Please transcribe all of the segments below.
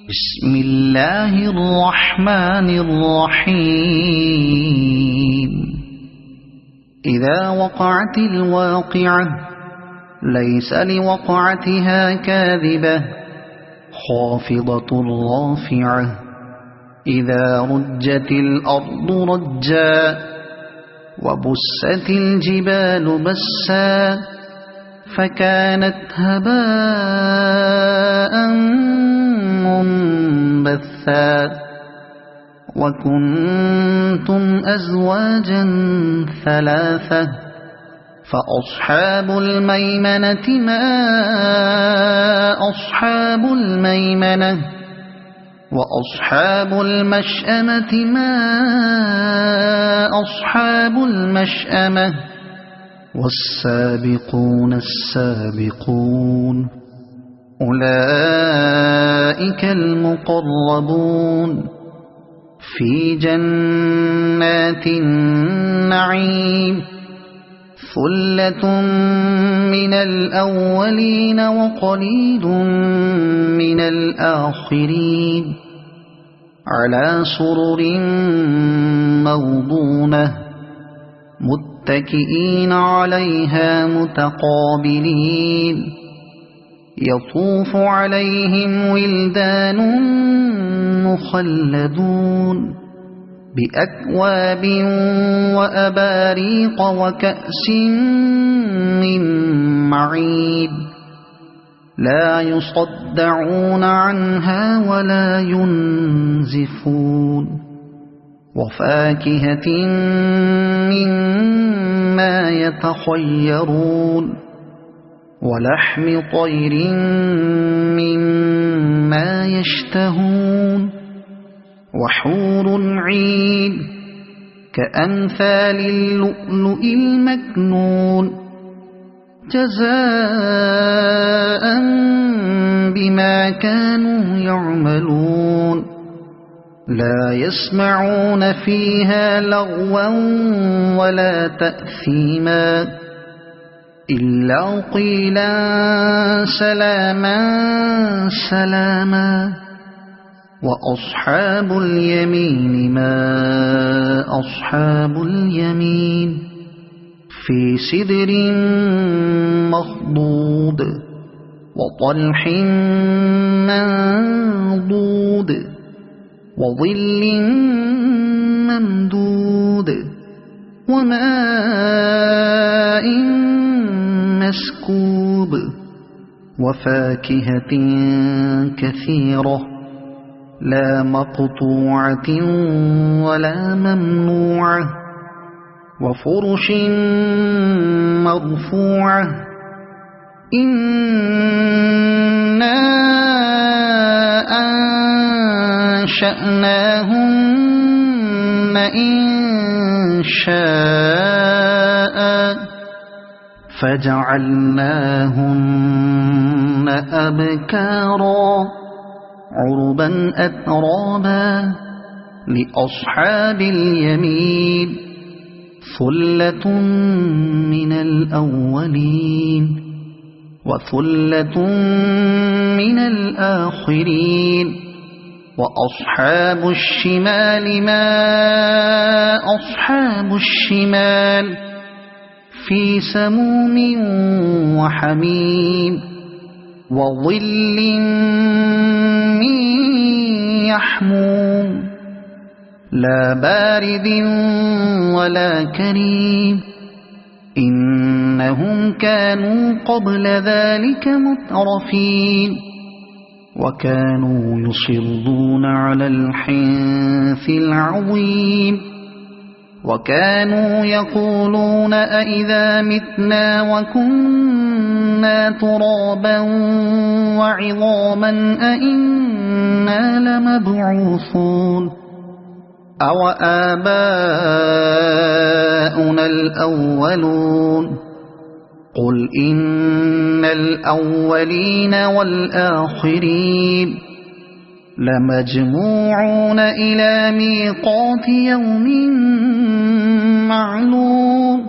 بسم الله الرحمن الرحيم. إذا وقعت الواقعة ليس لوقعتها كاذبة خافضة رافعة إذا رجت الأرض رجا وبست الجبال بسا فكانت هباء منبثا وكنتم أزواجا ثلاثة فأصحاب الميمنة ما أصحاب الميمنة وأصحاب المشأمة ما أصحاب المشأمة والسابقون السابقون أولئك المقربون في جنات النعيم ثلة من الأولين وقليل من الآخرين على سرر موضونة متكئين عليها متقابلين يطوف عليهم ولدان مخلدون بأكواب وأباريق وكأس من معين لا يصدعون عنها ولا ينزفون وفاكهة مما يتخيرون ولحم طير مما يشتهون وحور عين كأمثال اللؤلؤ المكنون جزاء بما كانوا يعملون لا يسمعون فيها لغوا ولا تأثيما إلا قيلا سلاما سلاما وأصحاب اليمين ما أصحاب اليمين في سدر مخضود وطلح منضود وظل ممدود وماء مسكوب وفاكهة كثيرة لا مقطوعة ولا ممنوعة وفرش مرفوعة إنا أنشأناهن إنشاء فجعلناهن أبكارا عربا أترابا لأصحاب اليمين ثلة من الأولين وثلة من الآخرين وأصحاب الشمال ما أصحاب الشمال في سموم وحميم وظل من يحموم لا بارد ولا كريم إنهم كانوا قبل ذلك مترفين وكانوا يصرون على الحنث العظيم وكانوا يقولون أئذا متنا وكنا ترابا وعظاما أئنا لمبعوثون أو آباؤنا الأولون قل إن الأولين والآخرين لمجموعون إلى ميقات يوم معلوم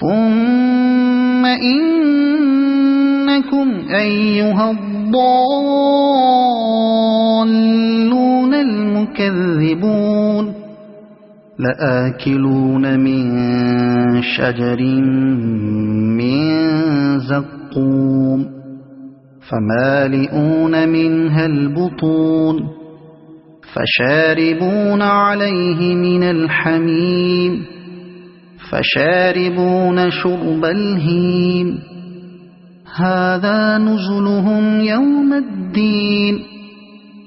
ثم إنكم أيها الضالون لآكلون من شجر من زقوم فمالئون منها البطون فشاربون عليه من الحميم فشاربون شرب الهيم هذا نزلهم يوم الدين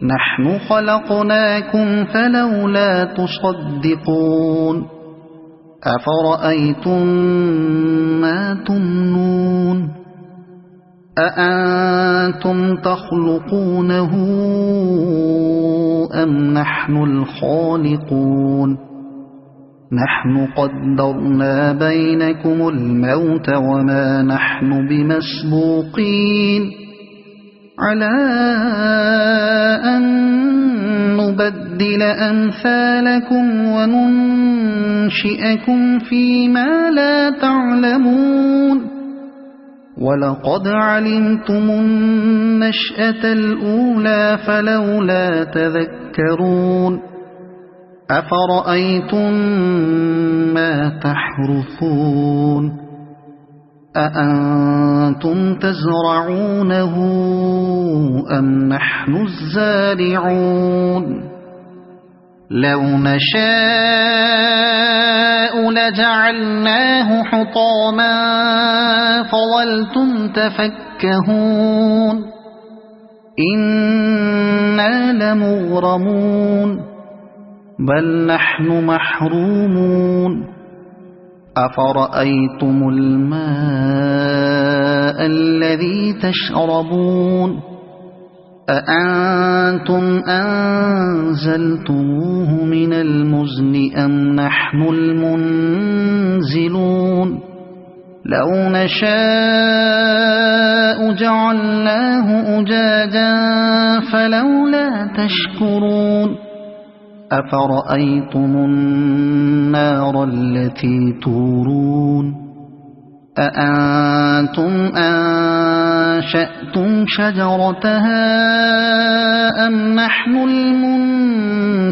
نحن خلقناكم فلولا تصدقون أفرأيتم ما تمنون أأنتم تخلقونه أم نحن الخالقون نحن قدرنا بينكم الموت وما نحن بمسبوقين على أن نبدل أمثالكم وننشئكم فيما لا تعلمون ولقد علمتم النشأة الأولى فلولا تذكرون أفرأيتم ما تحرثون أأنتم تزرعونه أم نحن الزارعون لو نشاء لجعلناه حطاما فظلتم تفكهون إنا لمغرمون بل نحن محرومون أفرأيتم الماء الذي تشربون أأنتم أنزلتموه من المزن أم نحن المنزلون لو نشاء جعلناه أجاجا فلولا تشكرون أفرأيتم النار التي تورون أأنتم أنشأتم شجرتها أم نحن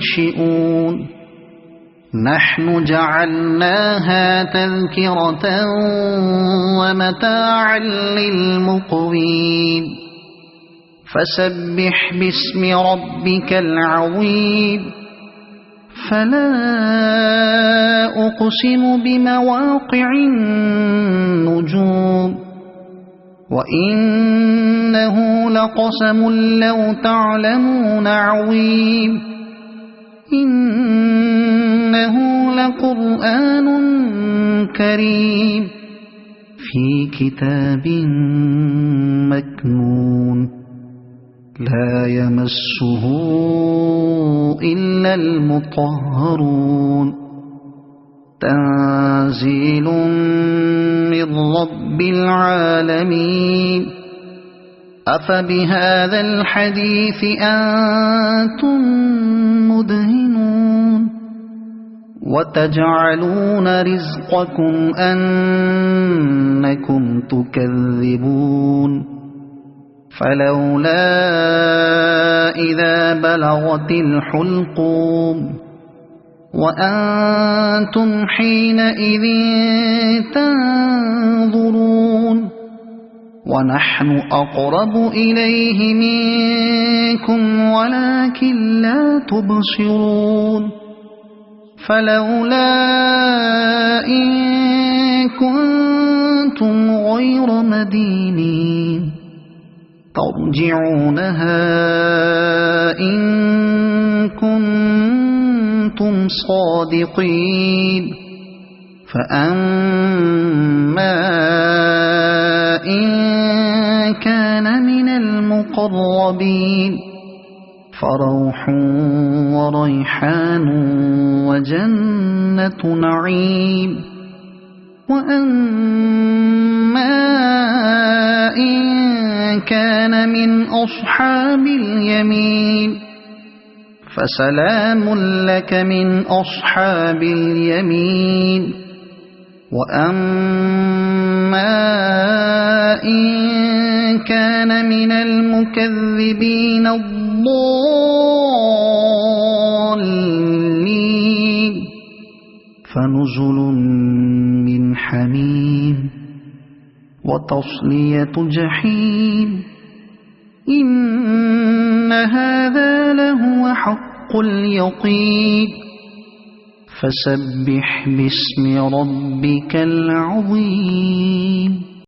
المنشئون نحن جعلناها تذكرة ومتاعا للمقوين فسبح باسم ربك العظيم فلا أقسم بمواقع النجوم وإنه لقسم لو تعلمون عظيم إنه لقرآن كريم في كتاب مكنون لا يمسه إلا المطهرون تنزيل من رب العالمين أفبهذا الحديث أنتم مدهنون وتجعلون رزقكم أنكم تكذبون فلولا إذا بلغت الحلقوم وأنتم حينئذ تنظرون ونحن أقرب إليه منكم ولكن لا تبصرون فلولا إن كنتم غير مدينين ترجعونها إن كنتم صادقين فأما إن كان من المقربين فروح وريحان وجنة نعيم وأما إن كان من أصحاب اليمين فسلام لك من أصحاب اليمين وأما إن كان من المكذبين الضالين فنزل من حميم وتصلية جحيم إن هذا لهو حق اليقين فسبح باسم ربك العظيم